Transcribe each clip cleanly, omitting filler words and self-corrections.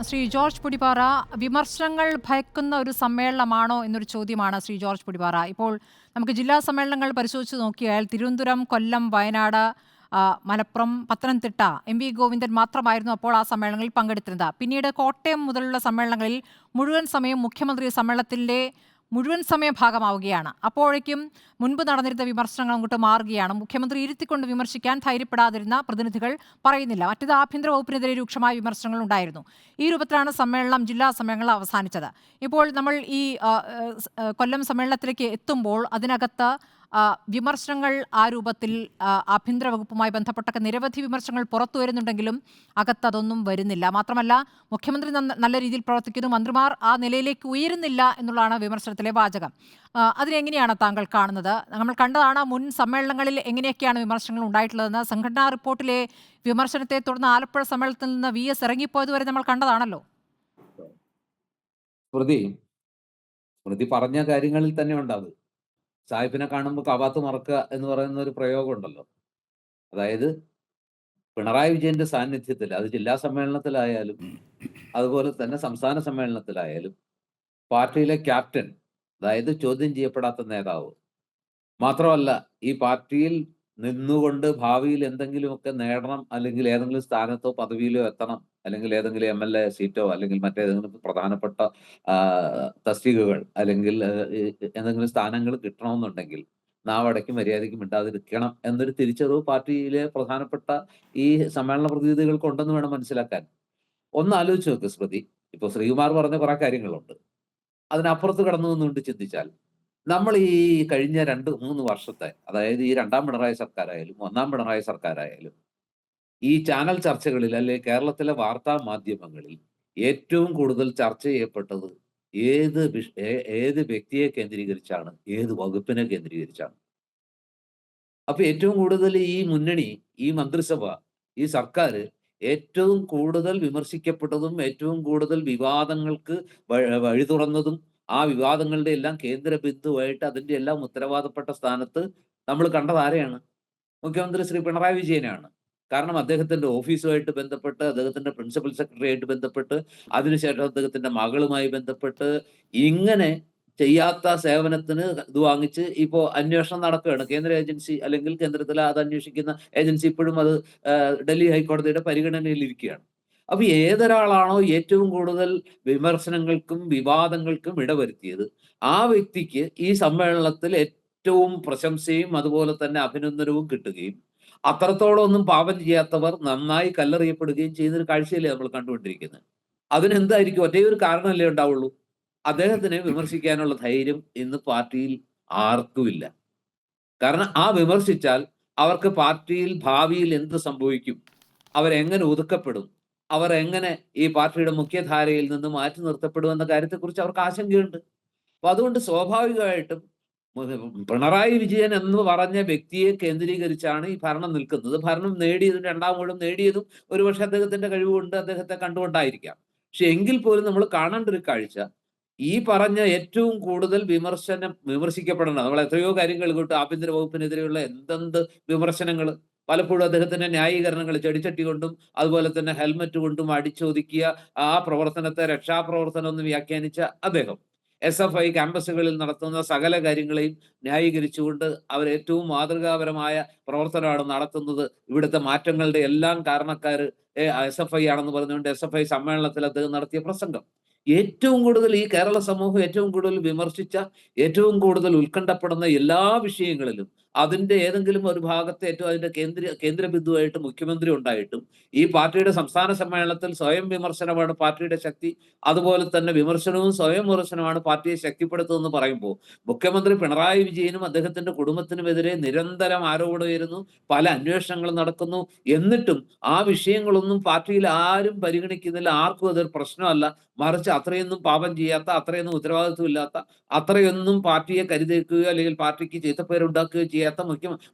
Shri George Pudippara, വിമർശനങ്ങൾ ഭയക്കുന്ന ഒരു സമ്മേളനമാണോ എന്നൊരു ചോദ്യമാണ് ശ്രീ ജോർജ് പുടിപ്പാറ. ഇപ്പോൾ നമുക്ക് ജില്ലാ സമ്മേളനങ്ങൾ പരിശോധിച്ച് നോക്കിയാൽ തിരുവനന്തപുരം, കൊല്ലം, വയനാട്, മലപ്പുറം, പത്തനംതിട്ട വി ഗോവിന്ദൻ മാത്രമായിരുന്നു അപ്പോൾ ആ സമ്മേളനങ്ങളിൽ പങ്കെടുത്തിരുന്നത്. പിന്നീട് കോട്ടയം മുതലുള്ള സമ്മേളനങ്ങളിൽ മുഴുവൻ സമയം മുഖ്യമന്ത്രി സമ്മേളനത്തിൻ്റെ മുഴുവൻ സമയ ഭാഗമാവുകയാണ്. അപ്പോഴേക്കും മുൻപ് നടന്നിരുന്ന വിമർശനങ്ങൾ അങ്ങോട്ട് മാറുകയാണ്. മുഖ്യമന്ത്രി ഇരുത്തിക്കൊണ്ട് വിമർശിക്കാൻ ധൈര്യപ്പെടാതിരുന്ന പ്രതിനിധികൾ പറയുന്നില്ല. മറ്റേത് ആഭ്യന്തര വകുപ്പിനെതിരെ രൂക്ഷമായ വിമർശനങ്ങൾ ഉണ്ടായിരുന്നു. ഈ രൂപത്തിലാണ് സമ്മേളനം, ജില്ലാ സമ്മേളനം അവസാനിച്ചത്. ഇപ്പോൾ നമ്മൾ ഈ കൊല്ലം സമ്മേളനത്തിലേക്ക് എത്തുമ്പോൾ അതിനകത്ത് വിമർശനങ്ങൾ ആ രൂപത്തിൽ ആഭ്യന്തര വകുപ്പുമായി ബന്ധപ്പെട്ടൊക്കെ നിരവധി വിമർശനങ്ങൾ പുറത്തു വരുന്നുണ്ടെങ്കിലും അകത്ത് അതൊന്നും വരുന്നില്ല. മാത്രമല്ല, മുഖ്യമന്ത്രി നല്ല രീതിയിൽ പ്രവർത്തിക്കുന്നു, മന്ത്രിമാർ ആ നിലയിലേക്ക് ഉയരുന്നില്ല എന്നുള്ളതാണ് വിമർശനത്തിലെ വാചകം. അതിനെങ്ങനെയാണ് താങ്കൾ കാണുന്നത്? നമ്മൾ കണ്ടതാണ് മുൻ സമ്മേളനങ്ങളിൽ എങ്ങനെയൊക്കെയാണ് വിമർശനങ്ങൾ ഉണ്ടായിട്ടുള്ളതെന്ന്. സംഘടനാ റിപ്പോർട്ടിലെ വിമർശനത്തെ തുടർന്ന് ആലപ്പുഴ സമ്മേളനത്തിൽ നിന്ന് VS ഇറങ്ങിപ്പോയത് വരെ നമ്മൾ കണ്ടതാണല്ലോ. സ്മൃതി സ്മൃതി പറഞ്ഞ കാര്യങ്ങളിൽ തന്നെ ഉണ്ടാവും. സായിപ്പിനെ കാണുമ്പോൾ കവാത്ത് മറക്കുക എന്ന് പറയുന്ന ഒരു പ്രയോഗം ഉണ്ടല്ലോ. അതായത് പിണറായി വിജയന്റെ സാന്നിധ്യത്തിൽ അത് ജില്ലാ സമ്മേളനത്തിലായാലും അതുപോലെ തന്നെ സംസ്ഥാന സമ്മേളനത്തിലായാലും പാർട്ടിയിലെ ക്യാപ്റ്റൻ, അതായത് ചോദ്യം ചെയ്യപ്പെടാത്ത നേതാവ്, മാത്രമല്ല ഈ പാർട്ടിയിൽ നിന്നുകൊണ്ട് ഭാവിയിൽ എന്തെങ്കിലുമൊക്കെ നേടണം, അല്ലെങ്കിൽ ഏതെങ്കിലും സ്ഥാനത്തോ പദവിയിലോ എത്തണം, അല്ലെങ്കിൽ ഏതെങ്കിലും MLA സീറ്റോ അല്ലെങ്കിൽ മറ്റേതെങ്കിലും പ്രധാനപ്പെട്ട തസ്തികകൾ അല്ലെങ്കിൽ എന്തെങ്കിലും സ്ഥാനങ്ങൾ കിട്ടണമെന്നുണ്ടെങ്കിൽ നാവടയ്ക്ക് മര്യാദയ്ക്ക് മിണ്ടാതിരിക്കണം എന്നൊരു തിരിച്ചറിവ് പാർട്ടിയിലെ പ്രധാനപ്പെട്ട ഈ സമ്മേളന പ്രതിനിധികൾക്ക് ഉണ്ടെന്ന് വേണം മനസ്സിലാക്കാൻ. ഒന്ന് ആലോചിച്ച് നോക്ക് സ്മൃതി. ഇപ്പൊ ശ്രീകുമാർ പറഞ്ഞ കുറെ കാര്യങ്ങളുണ്ട്. അതിനപ്പുറത്ത് കടന്നു നിന്നുകൊണ്ട് ചിന്തിച്ചാൽ നമ്മൾ ഈ കഴിഞ്ഞ 2, 3 വർഷത്തെ, അതായത് ഈ 2ാം പിണറായി സർക്കാരായാലും 1ാം പിണറായി സർക്കാരായാലും ഈ ചാനൽ ചർച്ചകളിൽ അല്ലെങ്കിൽ കേരളത്തിലെ വാർത്താ മാധ്യമങ്ങളിൽ ഏറ്റവും കൂടുതൽ ചർച്ച ചെയ്യപ്പെട്ടത് ഏത് വ്യക്തിയെ കേന്ദ്രീകരിച്ചാണ്, ഏത് വകുപ്പിനെ കേന്ദ്രീകരിച്ചാണ്? അപ്പൊ ഏറ്റവും കൂടുതൽ ഈ മുന്നണി, ഈ മന്ത്രിസഭ, ഈ സർക്കാർ ഏറ്റവും കൂടുതൽ വിമർശിക്കപ്പെട്ടതും ഏറ്റവും കൂടുതൽ വിവാദങ്ങൾക്ക് വഴി തുറന്നതും ആ വിവാദങ്ങളുടെ എല്ലാം കേന്ദ്ര ബിന്ദുവായിട്ട് അതിന്റെ എല്ലാം ഉത്തരവാദപ്പെട്ട സ്ഥാനത്ത് നമ്മൾ കണ്ടത് ആരെയാണ്? മുഖ്യമന്ത്രി ശ്രീ പിണറായി വിജയനാണ്. കാരണം അദ്ദേഹത്തിന്റെ ഓഫീസുമായിട്ട് ബന്ധപ്പെട്ട്, അദ്ദേഹത്തിന്റെ പ്രിൻസിപ്പൽ സെക്രട്ടറിയായിട്ട് ബന്ധപ്പെട്ട്, അതിനുശേഷം അദ്ദേഹത്തിന്റെ മകളുമായി ബന്ധപ്പെട്ട്, ഇങ്ങനെ ചെയ്യാത്ത സേവനത്തിന് ഇത് വാങ്ങിച്ച് ഇപ്പോ അന്വേഷണം നടക്കുകയാണ്. കേന്ദ്ര ഏജൻസി അല്ലെങ്കിൽ കേന്ദ്രത്തിലെ അത് അന്വേഷിക്കുന്ന ഏജൻസി ഇപ്പോഴും അത് ഡൽഹി ഹൈക്കോടതിയുടെ പരിഗണനയിലിരിക്കുകയാണ്. അപ്പൊ ഏതൊരാളാണോ ഏറ്റവും കൂടുതൽ വിമർശനങ്ങൾക്കും വിവാദങ്ങൾക്കും ഇടവരുത്തിയത്, ആ വ്യക്തിക്ക് ഈ സമ്മേളനത്തിൽ ഏറ്റവും പ്രശംസയും അതുപോലെ തന്നെ അഭിനന്ദനവും കിട്ടുകയും അത്രത്തോളം ഒന്നും പാപം ചെയ്യാത്തവർ നന്നായി കല്ലെറിയപ്പെടുകയും ചെയ്യുന്നൊരു കാഴ്ചയല്ലേ നമ്മൾ കണ്ടുകൊണ്ടിരിക്കുന്നത്. അതിനെന്തായിരിക്കും? ഒറ്റേ ഒരു കാരണമല്ലേ ഉണ്ടാവുള്ളൂ. അദ്ദേഹത്തിനെ വിമർശിക്കാനുള്ള ധൈര്യം ഇന്ന് പാർട്ടിയിൽ ആർക്കുമില്ല. കാരണം ആ വിമർശിച്ചാൽ അവർക്ക് പാർട്ടിയിൽ ഭാവിയിൽ എന്ത് സംഭവിക്കും, അവരെങ്ങനെ ഒതുക്കപ്പെടും, അവർ എങ്ങനെ ഈ പാർട്ടിയുടെ മുഖ്യധാരയിൽ നിന്ന് മാറ്റി നിർത്തപ്പെടും എന്ന കാര്യത്തെക്കുറിച്ച് അവർക്ക് ആശങ്കയുണ്ട്. അപ്പൊ അതുകൊണ്ട് സ്വാഭാവികമായിട്ടും പിണറായി വിജയൻ എന്ന് പറഞ്ഞ വ്യക്തിയെ കേന്ദ്രീകരിച്ചാണ് ഈ ഭരണം നിൽക്കുന്നത്. ഭരണം നേടിയതും 2ാം ഊഴം നേടിയതും ഒരുപക്ഷെ അദ്ദേഹത്തിന്റെ കഴിവുകൊണ്ട്, അദ്ദേഹത്തെ കണ്ടുകൊണ്ടായിരിക്കാം. പക്ഷെ എങ്കിൽ പോലും നമ്മൾ കാണേണ്ട ഒരു കാഴ്ച, ഈ പറഞ്ഞ ഏറ്റവും കൂടുതൽ വിമർശിക്കപ്പെടേണ്ട, നമ്മൾ എത്രയോ കാര്യങ്ങൾ കേട്ടു, ആഭ്യന്തര വകുപ്പിനെതിരെയുള്ള എന്തെന്ത് വിമർശനങ്ങൾ, പലപ്പോഴും അദ്ദേഹത്തിന്റെ ന്യായീകരണങ്ങൾ ചെടിച്ചട്ടി കൊണ്ടും അതുപോലെ തന്നെ ഹെൽമറ്റ് കൊണ്ടും അടിച്ചൊതുക്കിയ ആ പ്രവർത്തനത്തെ രക്ഷാപ്രവർത്തനം എന്ന് വ്യാഖ്യാനിച്ച അദ്ദേഹം SFI ക്യാമ്പസുകളിൽ നടത്തുന്ന സകല കാര്യങ്ങളെയും ന്യായീകരിച്ചുകൊണ്ട് അവർ ഏറ്റവും മാതൃകാപരമായ പ്രവർത്തനമാണ് നടത്തുന്നത്, ഇവിടുത്തെ മാറ്റങ്ങളുടെ എല്ലാം കാരണക്കാര് SFI ആണെന്ന് പറഞ്ഞുകൊണ്ട് SFI സമ്മേളനത്തിൽ അദ്ദേഹം നടത്തിയ പ്രസംഗം ഏറ്റവും കൂടുതൽ ഈ കേരള സമൂഹം ഏറ്റവും കൂടുതൽ വിമർശിച്ച, ഏറ്റവും കൂടുതൽ ഉത്കണ്ഠപ്പെടുന്ന എല്ലാ വിഷയങ്ങളിലും അതിന്റെ ഏതെങ്കിലും ഒരു ഭാഗത്തെ ഏറ്റവും അതിന്റെ കേന്ദ്ര ബിന്ദുവായിട്ട് മുഖ്യമന്ത്രി ഉണ്ടായിട്ടും ഈ പാർട്ടിയുടെ സംസ്ഥാന സമ്മേളനത്തിൽ സ്വയം വിമർശനമാണ് പാർട്ടിയുടെ ശക്തി, അതുപോലെ തന്നെ വിമർശനവും സ്വയം വിമർശനമാണ് പാർട്ടിയെ ശക്തിപ്പെടുത്തുന്നതെന്ന് പറയുമ്പോൾ മുഖ്യമന്ത്രി പിണറായി വിജയനും അദ്ദേഹത്തിന്റെ കുടുംബത്തിനുമെതിരെ നിരന്തരം ആരോപണം ഉയരുന്നു, പല അന്വേഷണങ്ങളും നടക്കുന്നു. എന്നിട്ടും ആ വിഷയങ്ങളൊന്നും പാർട്ടിയിൽ ആരും പരിഗണിക്കുന്നില്ല, ആർക്കും അതൊരു പ്രശ്നമല്ല. മറിച്ച് അത്രയൊന്നും പാപം ചെയ്യാത്ത, അത്രയൊന്നും ഉത്തരവാദിത്വമില്ലാത്ത, അത്രയൊന്നും പാർട്ടിയെ കരുതേക്കുകയോ അല്ലെങ്കിൽ പാർട്ടിക്ക് ചീത്തപ്പേരുണ്ടാക്കുകയോ ചെയ്യാത്ത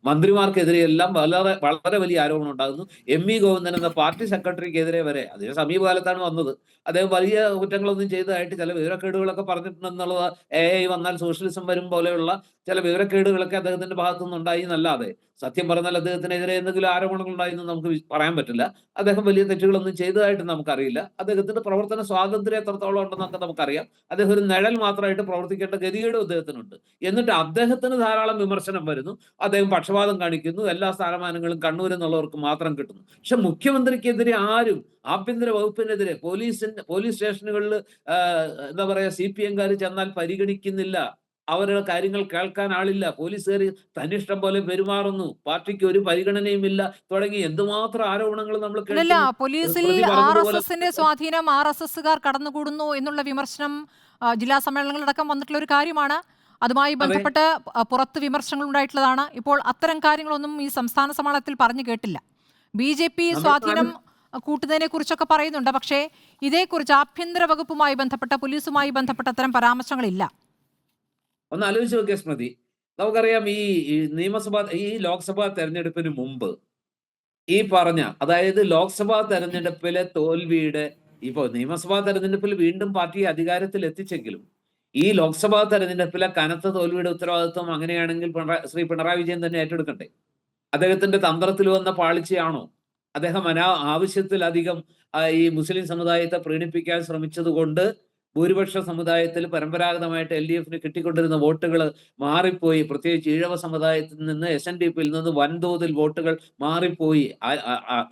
മന്ത്രിമാർക്കെതിരെയെല്ലാം വളരെ വളരെ വലിയ ആരോപണം ഉണ്ടാകുന്നു. വി ഗോവിന്ദൻ എന്ന പാർട്ടി സെക്രട്ടറിക്കെതിരെ വരെ, അതിന് സമീപകാലത്താണ് വന്നത്, അദ്ദേഹം വലിയ കുറ്റങ്ങളൊന്നും ചെയ്തതായിട്ട് ചില വിവരക്കേടുകളൊക്കെ പറഞ്ഞിട്ടുണ്ടെന്നുള്ളത് AI വന്നാൽ സോഷ്യലിസം വരും പോലെയുള്ള ചില വിവരക്കേടുകളൊക്കെ അദ്ദേഹത്തിന്റെ ഭാഗത്തു നിന്നുണ്ടായി എന്നല്ലാതെ സത്യം പറഞ്ഞാൽ അദ്ദേഹത്തിനെതിരെ എന്തെങ്കിലും ആരോപണങ്ങൾ ഉണ്ടായെന്ന് നമുക്ക് പറയാൻ പറ്റില്ല. അദ്ദേഹം വലിയ തെറ്റുകളൊന്നും ചെയ്തതായിട്ട് നമുക്കറിയില്ല. അദ്ദേഹത്തിന്റെ പ്രവർത്തന സ്വാതന്ത്ര്യം എത്രത്തോളം ഉണ്ടെന്നൊക്കെ നമുക്കറിയാം. അദ്ദേഹം ഒരു നിഴൽ മാത്രമായിട്ട് പ്രവർത്തിക്കേണ്ട ഗതികേടും അദ്ദേഹത്തിനുണ്ട്. എന്നിട്ട് അദ്ദേഹത്തിന് ധാരാളം വിമർശനം വരുന്നു. അദ്ദേഹം പക്ഷപാതം കാണിക്കുന്നു. എല്ലാ സ്ഥാനമാനങ്ങളും കണ്ണൂരിൽ നിന്നുള്ളവർക്ക് മാത്രം കിട്ടുന്നു. പക്ഷെ മുഖ്യമന്ത്രിക്കെതിരെ ആരും ആഭ്യന്തര വകുപ്പിനെതിരെ പോലീസ് സ്റ്റേഷനുകളിൽ എന്താ പറയാ CPM-കാർ ചെന്നാൽ പരിഗണിക്കുന്നില്ല. അവരുടെ കാര്യങ്ങൾ കേൾക്കാൻ ആളില്ല. പോലീസുകാർ തന്നിഷ്ടം പോലെ പെരുമാറുന്നു. പാർട്ടിക്ക് ഒരു പരിഗണനയുമില്ല തുടങ്ങി എന്തുമാത്രം ആരോപണങ്ങൾ നമ്മൾ അല്ലല്ല, കേൾക്കുന്നു. പോലീസിൽ സ്മൃതി പറഞ്ഞതുപോലെ RSSന്റെ സ്വാധീനം, RSSകാർ കടന്നുകൂടുന്നു എന്നുള്ള വിമർശനം ജില്ലാ സമ്മേളനങ്ങളിലടക്കം വന്നിട്ടുള്ള ഒരു കാര്യമാണ്. അതുമായി അതെ, ബന്ധപ്പെട്ട് പുറത്ത് വിമർശനങ്ങൾ ഉണ്ടായിട്ടുള്ളതാണ്. ഇപ്പോൾ അത്തരം കാര്യങ്ങളൊന്നും ഈ സംസ്ഥാന സമ്മേളനത്തിൽ പറഞ്ഞു കേട്ടില്ല. BJP നമ്മൾ സ്വാധീനം കൂട്ടുന്നതിനെ കുറിച്ചൊക്കെ പറയുന്നുണ്ട്. പക്ഷേ ഇതേക്കുറിച്ച് ആഭ്യന്തര വകുപ്പുമായി ബന്ധപ്പെട്ട, പോലീസുമായി ബന്ധപ്പെട്ട അത്തരം പരാമർശങ്ങളില്ല. ഒന്ന് ആലോചിച്ച് നോക്കിയ സ്മൃതി. നമുക്കറിയാം ഈ ലോക്സഭാ തെരഞ്ഞെടുപ്പിന് മുമ്പ് ഈ പറഞ്ഞ അതായത് ലോക്സഭാ തെരഞ്ഞെടുപ്പിലെ തോൽവിയുടെ ഇപ്പൊ നിയമസഭാ തെരഞ്ഞെടുപ്പിൽ വീണ്ടും പാർട്ടിയെ അധികാരത്തിൽ എത്തിച്ചെങ്കിലും ഈ ലോക്സഭാ തെരഞ്ഞെടുപ്പിലെ കനത്ത തോൽവിയുടെ ഉത്തരവാദിത്വം അങ്ങനെയാണെങ്കിൽ ശ്രീ പിണറായി വിജയൻ തന്നെ ഏറ്റെടുക്കണ്ടേ? അദ്ദേഹത്തിന്റെ തന്ത്രത്തിൽ വന്ന പാളിച്ചയാണോ? അദ്ദേഹം ആവശ്യത്തിലധികം ഈ മുസ്ലിം സമുദായത്തെ പ്രീണിപ്പിക്കാൻ ശ്രമിച്ചത് കൊണ്ട് ഭൂരിപക്ഷ സമുദായത്തിൽ പരമ്പരാഗതമായിട്ട് LDFന് കിട്ടിക്കൊണ്ടിരുന്ന വോട്ടുകൾ മാറിപ്പോയി. പ്രത്യേകിച്ച് ഈഴവ സമുദായത്തിൽ നിന്ന് SNDPയിൽ നിന്ന് വൻതോതിൽ വോട്ടുകൾ മാറിപ്പോയി.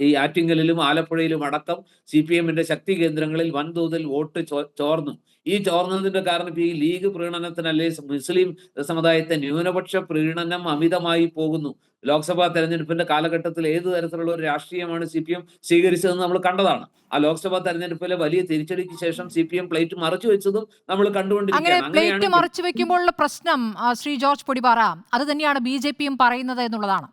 ഈ ആറ്റിങ്ങലിലും ആലപ്പുഴയിലും അടക്കം CPM-ന്റെ ശക്തി കേന്ദ്രങ്ങളിൽ വൻതോതിൽ വോട്ട് ചോർന്നു. ഈ ചോർന്നതിന്റെ കാരണം ഈ ലീഗ് പ്രീണനത്തിനല്ലേ മുസ്ലിം സമുദായത്തെ ന്യൂനപക്ഷ പ്രീണനം അമിതമായി പോകുന്നു. ലോക്സഭാ തെരഞ്ഞെടുപ്പിന്റെ കാലഘട്ടത്തിൽ ഏത് തരത്തിലുള്ള ഒരു രാഷ്ട്രീയമാണ് CPM സ്വീകരിച്ചതെന്ന് നമ്മൾ കണ്ടതാണ്. ആ ലോക്സഭാ തെരഞ്ഞെടുപ്പിലെ വലിയ തിരിച്ചടിക്ക് ശേഷം CPM പ്ലേറ്റ് മറച്ചു വെച്ചതും നമ്മൾ അങ്ങനെ കണ്ടുകൊണ്ടിരിക്കുകയാണ്. പ്ലേറ്റ് അങ്ങനെയാണെങ്കിൽ മറച്ചു വെക്കുമ്പോഴുള്ള പ്രശ്നം ശ്രീ ജോർജ് പൊടിപാറ, അത് തന്നെയാണ് BJP-യും പറയുന്നത് എന്നുള്ളതാണ്.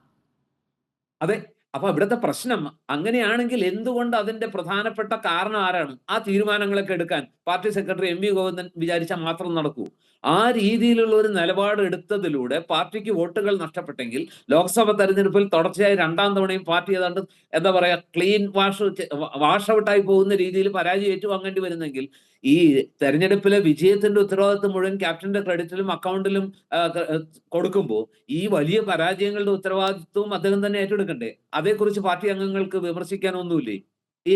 അതെ. അപ്പൊ ഇവിടുത്തെ പ്രശ്നം അങ്ങനെയാണെങ്കിൽ എന്തുകൊണ്ട് അതിന്റെ പ്രധാനപ്പെട്ട കാരണം ആരാണ്? ആ തീരുമാനങ്ങളൊക്കെ എടുക്കാൻ പാർട്ടി സെക്രട്ടറി MV ഗോവിന്ദൻ വിചാരിച്ചാൽ മാത്രം നടക്കൂ. ആ രീതിയിലുള്ള ഒരു നിലപാട് എടുത്തതിലൂടെ പാർട്ടിക്ക് വോട്ടുകൾ നഷ്ടപ്പെട്ടെങ്കിൽ ലോക്സഭ തെരഞ്ഞെടുപ്പിൽ തുടർച്ചയായി രണ്ടാം തവണയും പാർട്ടി ഏതാണ്ട് എന്താ പറയാ ക്ലീൻ വാഷ് ഔട്ടായി പോകുന്ന രീതിയിൽ പരാജയം ഏറ്റുവാങ്ങേണ്ടി വരുന്നെങ്കിൽ ഈ തെരഞ്ഞെടുപ്പിലെ വിജയത്തിന്റെ ഉത്തരവാദിത്വം മുഴുവൻ ക്യാപ്റ്റന്റെ ക്രെഡിറ്റിലും അക്കൗണ്ടിലും കൊടുക്കുമ്പോൾ ഈ വലിയ പരാജയങ്ങളുടെ ഉത്തരവാദിത്വവും അദ്ദേഹം തന്നെ ഏറ്റെടുക്കണ്ടേ? അതേക്കുറിച്ച് പാർട്ടി അംഗങ്ങൾക്ക് വിമർശിക്കാനൊന്നുമില്ലേ? ഈ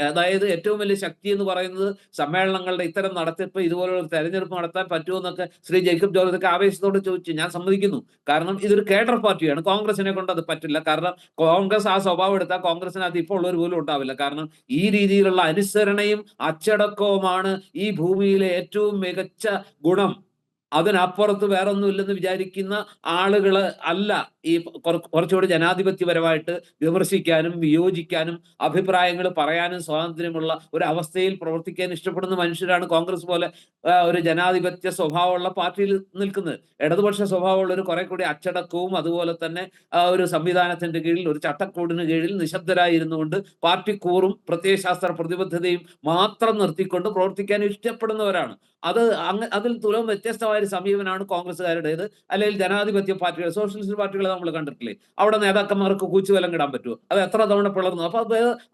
അതായത് ഏറ്റവും വലിയ ശക്തി എന്ന് പറയുന്നത് സമ്മേളനങ്ങളുടെ ഇത്തരം നടത്തിപ്പ്, ഇതുപോലുള്ള ഒരു തെരഞ്ഞെടുപ്പ് നടത്താൻ പറ്റുമോ എന്നൊക്കെ ശ്രീ ജേക്കബ് ജോർജൊക്കെ ആവേശത്തോടെ ചോദിച്ചു. ഞാൻ സമ്മതിക്കുന്നു. കാരണം ഇതൊരു കേഡർ പാർട്ടിയാണ്. കോൺഗ്രസിനെ കൊണ്ട് അത് പറ്റില്ല. കാരണം കോൺഗ്രസ് ആ സ്വഭാവം എടുത്താൽ കോൺഗ്രസിനകത്ത് ഇപ്പോൾ ഉള്ളവർ പോലും ഉണ്ടാവില്ല. കാരണം ഈ രീതിയിലുള്ള അനുസരണയും അച്ചടക്കവുമാണ് ഈ ഭൂമിയിലെ ഏറ്റവും മികച്ച ഗുണം. അതിനപ്പുറത്ത് വേറൊന്നുമില്ലെന്ന് വിചാരിക്കുന്ന ആളുകള് അല്ല ഈ കുറച്ചുകൂടി ജനാധിപത്യപരമായിട്ട് വിമർശിക്കാനും വിയോജിക്കാനും അഭിപ്രായങ്ങൾ പറയാനും സ്വാതന്ത്ര്യമുള്ള ഒരു അവസ്ഥയിൽ പ്രവർത്തിക്കാൻ ഇഷ്ടപ്പെടുന്ന മനുഷ്യരാണ് കോൺഗ്രസ് പോലെ ഒരു ജനാധിപത്യ സ്വഭാവമുള്ള പാർട്ടിയിൽ നിൽക്കുന്നത്. ഇടതുപക്ഷ സ്വഭാവമുള്ള ഒരു കുറെ കൂടി അച്ചടക്കവും അതുപോലെ തന്നെ ഒരു സംവിധാനത്തിന്റെ കീഴിൽ ഒരു ചട്ടക്കൂടിന് കീഴിൽ നിശബ്ദരായിരുന്നുകൊണ്ട് പാർട്ടി കൂറും പ്രത്യയശാസ്ത്ര പ്രതിബദ്ധതയും മാത്രം നിർത്തിക്കൊണ്ട് പ്രവർത്തിക്കാൻ ഇഷ്ടപ്പെടുന്നവരാണ്. അതിൽ തുലവും വ്യത്യസ്തമായ ഒരു സമീപനമാണ് കോൺഗ്രസ്സുകാരുടേത്. അല്ലെങ്കിൽ ജനാധിപത്യ പാർട്ടികൾ, സോഷ്യലിസ്റ്റ് പാർട്ടികളെ നമ്മൾ കണ്ടിട്ടില്ലേ? അവിടെ നേതാക്കന്മാർക്ക് കൂച്ചുവിലം കിടാൻ പറ്റുമോ? അത് എത്ര തവണ പിളർന്നു. അപ്പൊ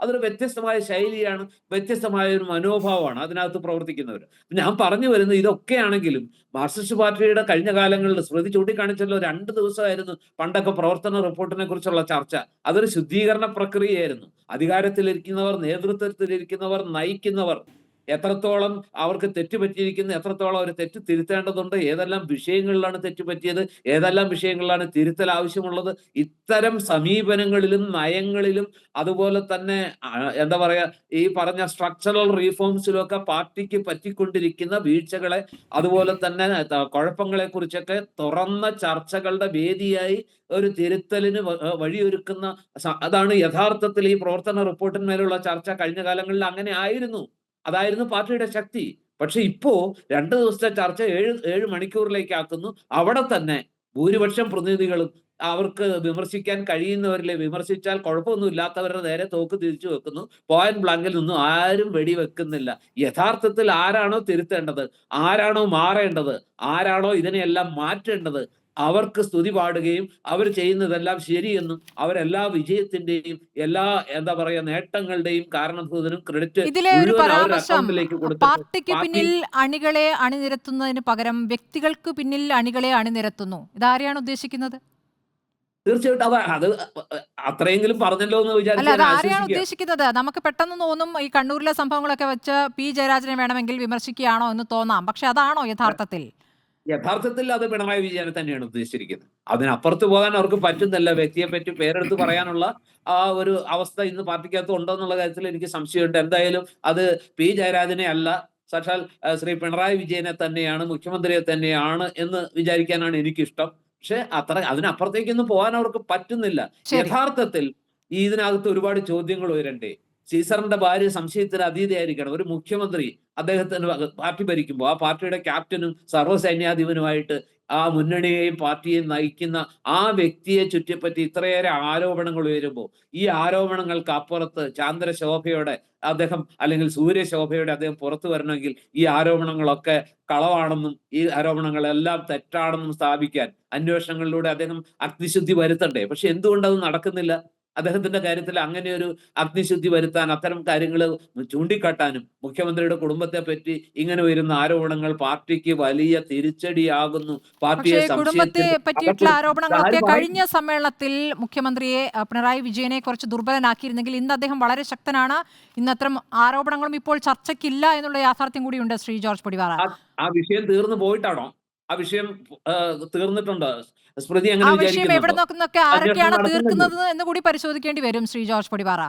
അതൊരു വ്യത്യസ്തമായ ശൈലിയാണ്, വ്യത്യസ്തമായ ഒരു മനോഭാവമാണ് അതിനകത്ത് പ്രവർത്തിക്കുന്നവർ. ഞാൻ പറഞ്ഞു വരുന്നത് ഇതൊക്കെയാണെങ്കിലും മാർക്സിസ്റ്റ് പാർട്ടിയുടെ കഴിഞ്ഞ കാലങ്ങളിൽ സ്മൃതി ചൂണ്ടിക്കാണിച്ചല്ലോ 2 ദിവസമായിരുന്നു പണ്ടൊക്കെ പ്രവർത്തന റിപ്പോർട്ടിനെ കുറിച്ചുള്ള ചർച്ച. അതൊരു ശുദ്ധീകരണ പ്രക്രിയയായിരുന്നു. അധികാരത്തിലിരിക്കുന്നവർ, നേതൃത്വത്തിലിരിക്കുന്നവർ, നയിക്കുന്നവർ എത്രത്തോളം അവർക്ക് തെറ്റുപറ്റിയിരിക്കുന്നു, എത്രത്തോളം അവർ തെറ്റ് തിരുത്തേണ്ടതുണ്ട്, ഏതെല്ലാം വിഷയങ്ങളിലാണ് തെറ്റുപറ്റിയത്, ഏതെല്ലാം വിഷയങ്ങളിലാണ് തിരുത്തൽ ആവശ്യമുള്ളത്, ഇത്തരം സമീപനങ്ങളിലും നയങ്ങളിലും അതുപോലെ തന്നെ എന്താ പറയാ ഈ പറഞ്ഞ സ്ട്രക്ചറൽ റീഫോംസിലും ഒക്കെ പാർട്ടിക്ക് പറ്റിക്കൊണ്ടിരിക്കുന്ന വീഴ്ചകളെ അതുപോലെ തന്നെ കുഴപ്പങ്ങളെ കുറിച്ചൊക്കെ തുറന്ന ചർച്ചകളുടെ വേദിയായി ഒരു തിരുത്തലിന് വഴിയൊരുക്കുന്ന അതാണ് യഥാർത്ഥത്തിൽ ഈ പ്രവർത്തന റിപ്പോർട്ടിന്മേലുള്ള ചർച്ച. കഴിഞ്ഞ കാലങ്ങളിൽ അങ്ങനെ ആയിരുന്നു. അതായിരുന്നു പാർട്ടിയുടെ ശക്തി. പക്ഷെ ഇപ്പോ 2 ദിവസത്തെ ചർച്ച 7 മണിക്കൂറിലേക്ക് ആക്കുന്നു. അവിടെ തന്നെ ഭൂരിപക്ഷം പ്രതിനിധികളും അവർക്ക് വിമർശിക്കാൻ കഴിയുന്നവരിലെ വിമർശിച്ചാൽ കുഴപ്പമൊന്നുമില്ലാത്തവരുടെ നേരെ തോക്ക് തിരിച്ചു വെക്കുന്നു. പോയിന്റ് ബ്ലാങ്കിൽ നിന്നും ആരും വെടിവെക്കുന്നില്ല. യഥാർത്ഥത്തിൽ ആരാണോ തിരുത്തേണ്ടത്, ആരാണോ മാറേണ്ടത്, ആരാണോ ഇതിനെയെല്ലാം മാറ്റേണ്ടത്, അവർക്ക് സ്തുതി പാടുകയും അവർ ചെയ്യുന്നതെല്ലാം ശരിയെന്നും അവരെല്ലാ വിജയത്തിന്റെയും എല്ലാ എന്താ പറയാ നേട്ടങ്ങളുടെയും കാരണഭൂതനും ക്രെഡിറ്റ് ഇതിലെ ഒരു മുഴുവൻ അവരുടെ പരാമർശം, അക്കൗണ്ടിലേക്ക് കൊടുത്തിട്ട് പാർട്ടിക്ക് പാർട്ടി പിന്നിൽ അണികളെ അണിനിരത്തുന്നതിന് പകരം വ്യക്തികൾക്ക് പിന്നിൽ അണികളെ അണിനിരത്തുന്നു. ഇതാരെയാണ് ഉദ്ദേശിക്കുന്നത്? തീർച്ചയായിട്ടും അത് അത്രയെങ്കിലും പറഞ്ഞല്ലോ എന്ന് അല്ല, വിചാരിച്ച് അത് ഞാൻ ആരെയാണ് ആശ്വസിക്കുക. ഉദ്ദേശിക്കുന്നത്? നമുക്ക് പെട്ടെന്ന് തോന്നും ഈ കണ്ണൂരിലെ സംഭവങ്ങളൊക്കെ വെച്ച് പി ജയരാജനെ വേണമെങ്കിൽ വിമർശിക്കുകയാണോ എന്ന് തോന്നാം. പക്ഷെ അതാണോ യഥാർത്ഥത്തിൽ? യഥാർത്ഥത്തിൽ അത് പിണറായി വിജയനെ തന്നെയാണ് ഉദ്ദേശിച്ചിരിക്കുന്നത്. അതിനപ്പുറത്ത് പോകാൻ അവർക്ക് പറ്റുന്നില്ല. വ്യക്തിയെ പറ്റി പേരെടുത്ത് പറയാനുള്ള ആ ഒരു അവസ്ഥ ഇന്ന് പാർട്ടിക്കകത്ത് ഉണ്ടോ എന്നുള്ള കാര്യത്തിൽ എനിക്ക് സംശയമുണ്ട്. എന്തായാലും അത് പി ജയരാജനെ അല്ല, സാക്ഷാൽ ശ്രീ പിണറായി വിജയനെ തന്നെയാണ്, മുഖ്യമന്ത്രിയെ തന്നെയാണ് എന്ന് വിചാരിക്കാനാണ് എനിക്കിഷ്ടം. പക്ഷെ അതിനപ്പുറത്തേക്കൊന്നും പോകാൻ അവർക്ക് പറ്റുന്നില്ല. ശരി. യഥാർത്ഥത്തിൽ ഇതിനകത്ത് ഒരുപാട് ചോദ്യങ്ങൾ ഉയരണ്ടേ? സീസറിന്റെ ഭാര്യ സംശയത്തിന് അതീതയായിരിക്കണം. ഒരു മുഖ്യമന്ത്രി അദ്ദേഹത്തിന് പാർട്ടി ഭരിക്കുമ്പോൾ ആ പാർട്ടിയുടെ ക്യാപ്റ്റനും സർവ്വസൈന്യാധിപനുമായിട്ട് ആ മുന്നണിയെയും പാർട്ടിയെയും നയിക്കുന്ന ആ വ്യക്തിയെ ചുറ്റിപ്പറ്റി ഇത്രയേറെ ആരോപണങ്ങൾ ഉയരുമ്പോൾ ഈ ആരോപണങ്ങൾക്ക് അപ്പുറത്ത് ചാന്ദ്രശോഭയോടെ അദ്ദേഹം അല്ലെങ്കിൽ സൂര്യശോഭയോടെ അദ്ദേഹം പുറത്തു വരണമെങ്കിൽ ഈ ആരോപണങ്ങളൊക്കെ കളവാണെന്നും ഈ ആരോപണങ്ങളെല്ലാം തെറ്റാണെന്നും സ്ഥാപിക്കാൻ അന്വേഷണങ്ങളിലൂടെ അദ്ദേഹം അഗ്നിശുദ്ധി വരുത്തണ്ടേ? പക്ഷെ എന്തുകൊണ്ട് അത് നടക്കുന്നില്ല? അദ്ദേഹത്തിന്റെ കാര്യത്തിൽ അങ്ങനെ ഒരു അഗ്നിശുദ്ധി വരുത്താൻ, അത്തരം കാര്യങ്ങൾ ചൂണ്ടിക്കാട്ടാനും മുഖ്യമന്ത്രിയുടെ കുടുംബത്തെ പറ്റി ഇങ്ങനെ വരുന്ന ആരോപണങ്ങൾ പാർട്ടിക്ക് വലിയ തിരിച്ചടിയാകുന്നു, പാർട്ടിയെ പക്ഷേ കുടുംബത്തെ സംശയത്തിൽ പറ്റിയിട്ടുള്ള ആരോപണങ്ങളൊക്കെ ആരും കഴിഞ്ഞ സമ്മേളനത്തിൽ മുഖ്യമന്ത്രിയെ പിണറായി വിജയനെ കുറച്ച് ദുർബലനാക്കിയിരുന്നെങ്കിൽ ഇന്ന് അദ്ദേഹം വളരെ ശക്തനാണ്. ഇന്ന് അത്തരം ആരോപണങ്ങളും ഇപ്പോൾ ചർച്ചയ്ക്കില്ല എന്നുള്ള യാഥാർത്ഥ്യം കൂടിയുണ്ട്. ശ്രീ ജോർജ് പൊടിപാറ, ആ വിഷയം തീർന്നു പോയിട്ടാണോ? ആ വിഷയം തീർന്നിട്ടുണ്ടോ? സ്മൃതി ആ അങ്ങനെ വിഷയം എവിടെ വിചാരിക്കുന്നുണ്ടോ? നിന്നൊക്കെ അന്വേഷണം ആരൊക്കെയാണ് നടക്കുന്നുണ്ട്. തീർക്കുന്നത് എന്ന് കൂടി പരിശോധിക്കേണ്ടി വരും. ശ്രീ ജോർജ് പൊടിപാറ.